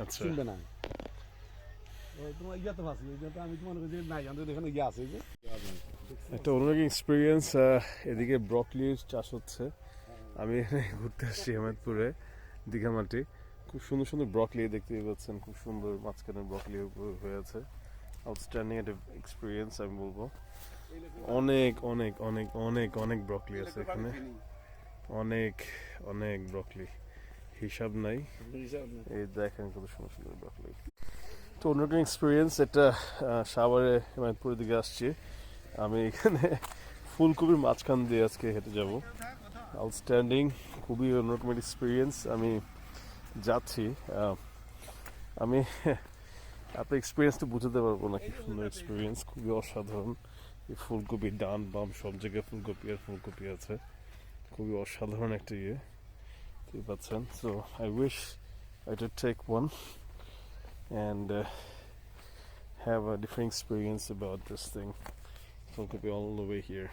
আচ্ছা শুনবে না তোমার ইয়া তো আছে এটা আমি তোমার কাছে নাই জানতে এখানে ইয়া আছে যে একটা অন্যরকম এক্সপিরিয়েন্স। এদিকে ব্রকলির চাষ হচ্ছে। আমি এখানে ঘুরতে আসছি হেমায়তপুরে দীঘামাটি। খুব সুন্দর সুন্দর ব্রকলি দেখতেই পাচ্ছেন, খুব সুন্দর মাঝখানে ব্রকলি হয়ে আছে। আউটস্ট্যান্ডিং একটা এক্সপিরিয়েন্স আমি বলবো। অনেক অনেক অনেক অনেক অনেক ব্রকলি আছে এখানে, অনেক অনেক ব্রকলি, হিসাব নাই। এই দেখেন কত সুন্দর সুন্দর ব্রকলি। তো অন্যরকম এক্সপিরিয়েন্স এটা। সাভারে হেমায়তপুরের দিকে আসছি আমি। এখানে ফুলকপির মাঝখান দিয়ে আজকে হেঁটে যাব। আউটস্ট্যান্ডিং, খুবই অন্যরকম এক্সপিরিয়েন্স। আমি যাচ্ছি, আমি আপনার এক্সপিরিয়েন্সটা বুঝাতে পারবো না, কি সুন্দর এক্সপিরিয়েন্স, খুবই অসাধারণ। এই ফুলকপি ডান বাম সব জায়গায় ফুলকপি আর ফুলকপি আছে, খুবই অসাধারণ একটা ইয়ে দেখতে পাচ্ছেন। So I wish I to take one and have a different experience about this thing. Fulgopi all the way here.